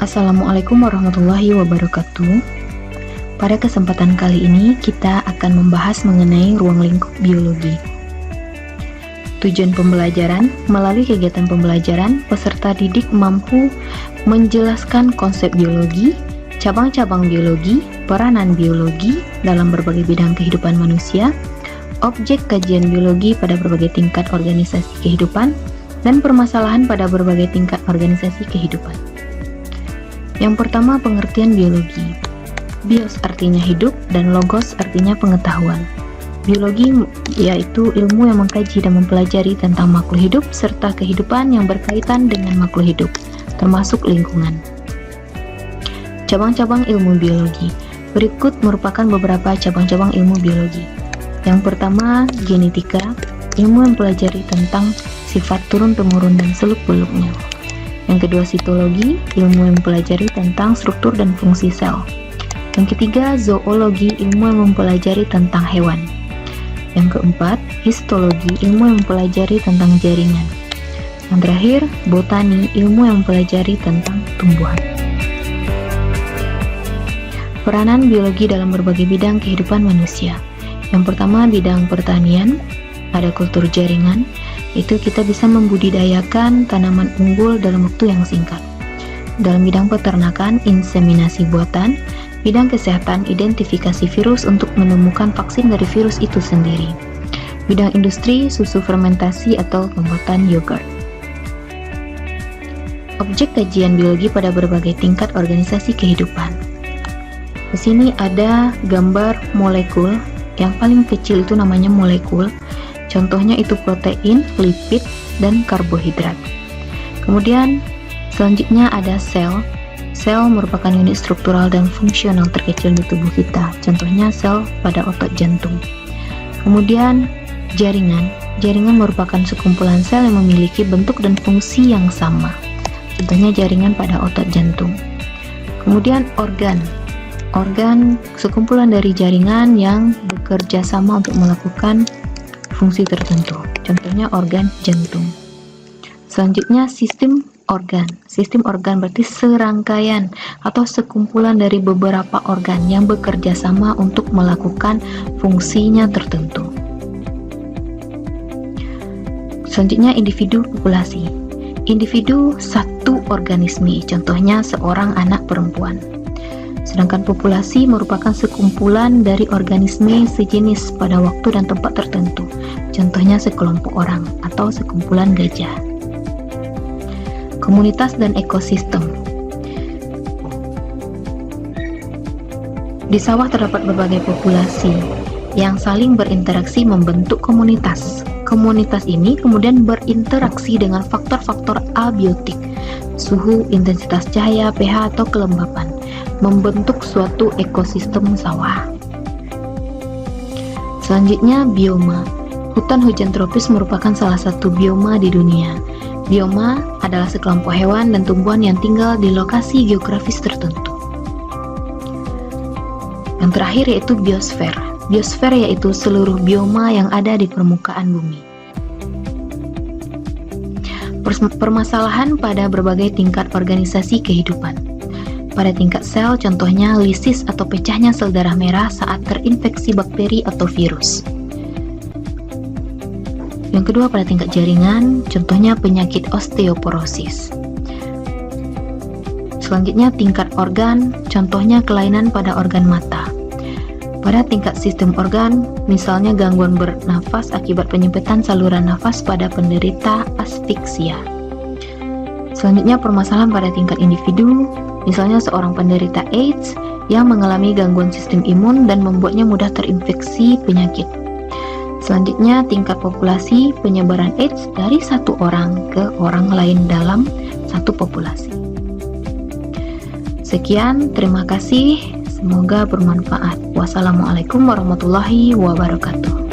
Assalamualaikum warahmatullahi wabarakatuh. Pada kesempatan kali ini kita akan membahas mengenai ruang lingkup biologi. Tujuan pembelajaran: melalui kegiatan pembelajaran, peserta didik mampu menjelaskan konsep biologi, cabang-cabang biologi, peranan biologi dalam berbagai bidang kehidupan manusia, objek kajian biologi pada berbagai tingkat organisasi kehidupan, dan permasalahan pada berbagai tingkat organisasi kehidupan. Yang pertama, pengertian biologi. Bios artinya hidup dan logos artinya pengetahuan. Biologi yaitu ilmu yang mengkaji dan mempelajari tentang makhluk hidup serta kehidupan yang berkaitan dengan makhluk hidup, termasuk lingkungan. Cabang-cabang ilmu biologi. Berikut merupakan beberapa cabang-cabang ilmu biologi. Yang pertama, genetika, ilmu yang mempelajari tentang sifat turun-temurun dan seluk-beluknya. Yang kedua, sitologi, ilmu yang mempelajari tentang struktur dan fungsi sel. Yang ketiga, zoologi, ilmu yang mempelajari tentang hewan. Yang keempat, histologi, ilmu yang mempelajari tentang jaringan. Yang terakhir, botani, ilmu yang mempelajari tentang tumbuhan. Peranan biologi dalam berbagai bidang kehidupan manusia. Yang pertama, bidang pertanian, ada kultur jaringan, itu kita bisa membudidayakan tanaman unggul dalam waktu yang singkat. Dalam bidang peternakan, inseminasi buatan, bidang kesehatan, identifikasi virus untuk menemukan vaksin dari virus itu sendiri. Bidang industri, susu fermentasi atau pembuatan yogurt. Objek kajian biologi pada berbagai tingkat organisasi kehidupan. Di sini ada gambar molekul, yang paling kecil itu namanya molekul. Contohnya itu protein, lipid, dan karbohidrat. Kemudian selanjutnya ada sel. Sel merupakan unit struktural dan fungsional terkecil di tubuh kita. Contohnya sel pada otot jantung. Kemudian jaringan. Jaringan merupakan sekumpulan sel yang memiliki bentuk dan fungsi yang sama. Contohnya jaringan pada otot jantung. Kemudian organ. Organ sekumpulan dari jaringan yang bekerja sama untuk melakukan fungsi tertentu. Contohnya organ jantung. Selanjutnya sistem organ. Sistem organ berarti serangkaian atau sekumpulan dari beberapa organ yang bekerja sama untuk melakukan fungsinya tertentu. Selanjutnya individu populasi. Individu satu organisme, contohnya seorang anak perempuan. Sedangkan populasi merupakan sekumpulan dari organisme sejenis pada waktu dan tempat tertentu. Contohnya sekelompok orang atau sekumpulan gajah. Komunitas dan ekosistem. Di sawah terdapat berbagai populasi yang saling berinteraksi membentuk komunitas. Komunitas ini kemudian berinteraksi dengan faktor-faktor abiotik, suhu, intensitas cahaya, pH, atau kelembapan, membentuk suatu ekosistem sawah. Selanjutnya, bioma. Hutan hujan tropis merupakan salah satu bioma di dunia. Bioma adalah sekelompok hewan dan tumbuhan yang tinggal di lokasi geografis tertentu. Yang terakhir yaitu biosfer. Biosfer yaitu seluruh bioma yang ada di permukaan bumi. Permasalahan pada berbagai tingkat organisasi kehidupan. Pada tingkat sel, contohnya lisis atau pecahnya sel darah merah saat terinfeksi bakteri atau virus. Yang kedua, pada tingkat jaringan, contohnya penyakit osteoporosis. Selanjutnya, tingkat organ, contohnya kelainan pada organ mata. Pada tingkat sistem organ, misalnya gangguan bernafas akibat penyempitan saluran nafas pada penderita asfiksia. Selanjutnya, permasalahan pada tingkat individu, misalnya seorang penderita AIDS yang mengalami gangguan sistem imun dan membuatnya mudah terinfeksi penyakit. Selanjutnya, tingkat populasi, penyebaran AIDS dari satu orang ke orang lain dalam satu populasi. Sekian, terima kasih. Semoga bermanfaat. Wassalamualaikum warahmatullahi wabarakatuh.